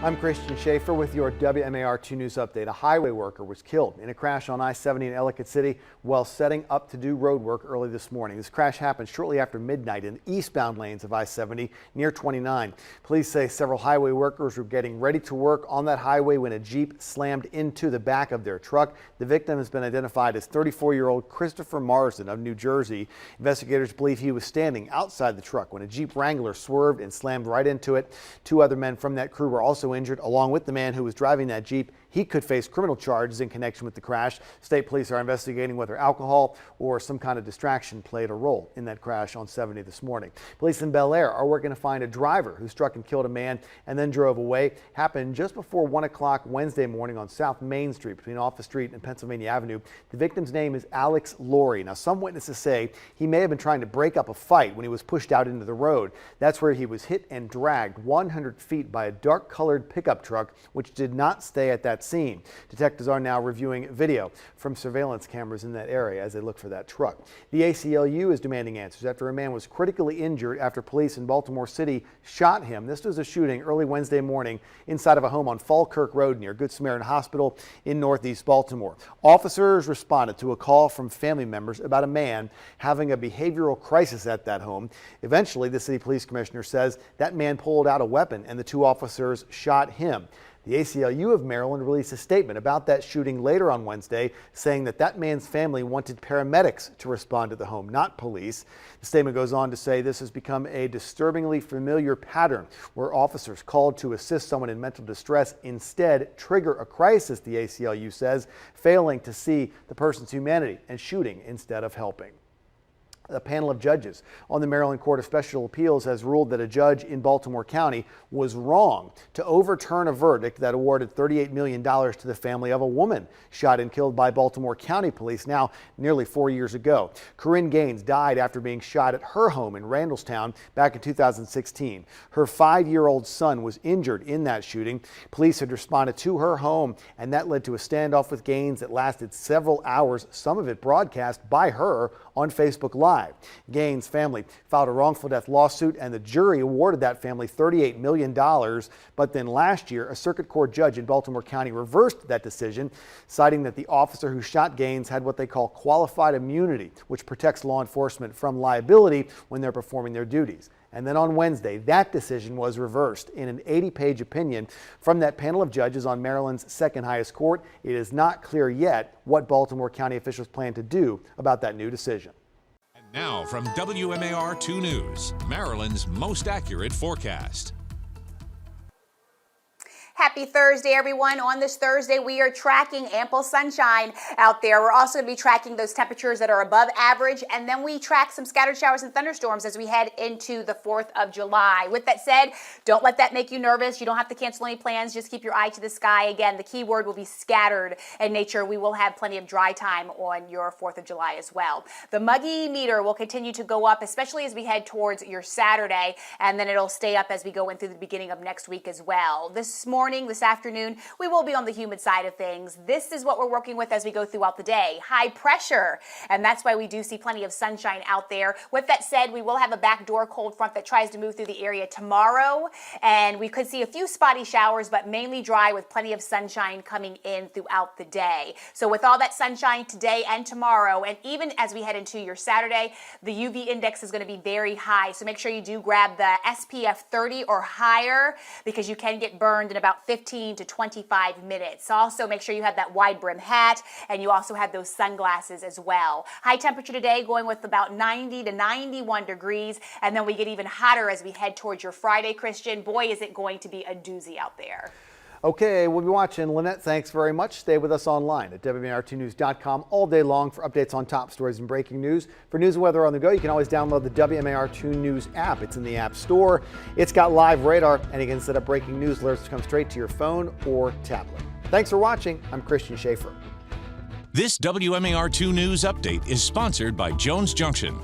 I'm Christian Schaefer with your WMAR 2 News Update. A highway worker was killed in a crash on I-70 in Ellicott City while setting up to do road work early this morning. This crash happened shortly after midnight in the eastbound lanes of I-70 near 29. Police say several highway workers were getting ready to work on that highway when a Jeep slammed into the back of their truck. The victim has been identified as 34-year-old Christopher Marsden of New Jersey. Investigators believe he was standing outside the truck when a Jeep Wrangler swerved and slammed right into it. Two other men from that crew were also injured, along with the man who was driving that Jeep. He could face criminal charges in connection with the crash. State police are investigating whether alcohol or some kind of distraction played a role in that crash on 70 this morning. Police in Bel Air are working to find a driver who struck and killed a man and then drove away. Happened just before 1 o'clock Wednesday morning on South Main Street between Office Street and Pennsylvania Avenue. The victim's name is Alex Laurie. Now, some witnesses say he may have been trying to break up a fight when he was pushed out into the road. That's where he was hit and dragged 100 feet by a dark-colored pickup truck, which did not stay at that scene. Detectives are now reviewing video from surveillance cameras in that area as they look for that truck. The ACLU is demanding answers after a man was critically injured after police in Baltimore City shot him. This was a shooting early Wednesday morning inside of a home on Falkirk Road near Good Samaritan Hospital in Northeast Baltimore. Officers responded to a call from family members about a man having a behavioral crisis at that home. Eventually, the city police commissioner says that man pulled out a weapon and the two officers shot him. The ACLU of Maryland released a statement about that shooting later on Wednesday, saying that that man's family wanted paramedics to respond to the home, not police. The statement goes on to say this has become a disturbingly familiar pattern where officers called to assist someone in mental distress instead trigger a crisis, the ACLU says, failing to see the person's humanity and shooting instead of helping. A panel of judges on the Maryland Court of Special Appeals has ruled that a judge in Baltimore County was wrong to overturn a verdict that awarded $38 million to the family of a woman shot and killed by Baltimore County police now nearly 4 years ago. Corinne Gaines died after being shot at her home in Randallstown back in 2016. Her 5-year-old son was injured in that shooting. Police had responded to her home, and that led to a standoff with Gaines that lasted several hours, some of it broadcast by her on Facebook Live. Gaines' family filed a wrongful death lawsuit, and the jury awarded that family $38 million. But then last year, a circuit court judge in Baltimore County reversed that decision, citing that the officer who shot Gaines had what they call qualified immunity, which protects law enforcement from liability when they're performing their duties. And then on Wednesday, that decision was reversed in an 80-page opinion from that panel of judges on Maryland's second highest court. It is not clear yet what Baltimore County officials plan to do about that new decision. Now from WMAR 2 News, Maryland's most accurate forecast. Happy Thursday, everyone. On this Thursday, we are tracking ample sunshine out there. We're also going to be tracking those temperatures that are above average, and then we track some scattered showers and thunderstorms as we head into the 4th of July. With that said, don't let that make you nervous. You don't have to cancel any plans. Just keep your eye to the sky. Again, the key word will be scattered in nature. We will have plenty of dry time on your 4th of July as well. The muggy meter will continue to go up, especially as we head towards your Saturday, and then it'll stay up as we go into the beginning of next week as well. This afternoon, we will be on the humid side of things. This is what we're working with as we go throughout the day. High pressure, and that's why we do see plenty of sunshine out there. With that said, we will have a backdoor cold front that tries to move through the area tomorrow, and we could see a few spotty showers, but mainly dry with plenty of sunshine coming in throughout the day. So with all that sunshine today and tomorrow, and even as we head into your Saturday, the UV index is going to be very high. So make sure you do grab the SPF 30 or higher, because you can get burned in about 15 to 25 minutes. Also, make sure you have that wide brim hat, and you also have those sunglasses as well. High temperature today going with about 90 to 91 degrees, and then we get even hotter as we head towards your Friday, Christian. Boy, is it going to be a doozy out there. Okay, we'll be watching. Lynette, thanks very much. Stay with us online at WMAR2news.com all day long for updates on top stories and breaking news. For news and weather on the go, you can always download the WMAR2 News app. It's in the App Store. It's got live radar, and you can set up breaking news alerts to come straight to your phone or tablet. Thanks for watching. I'm Christian Schaefer. This WMAR 2 News update is sponsored by Jones Junction.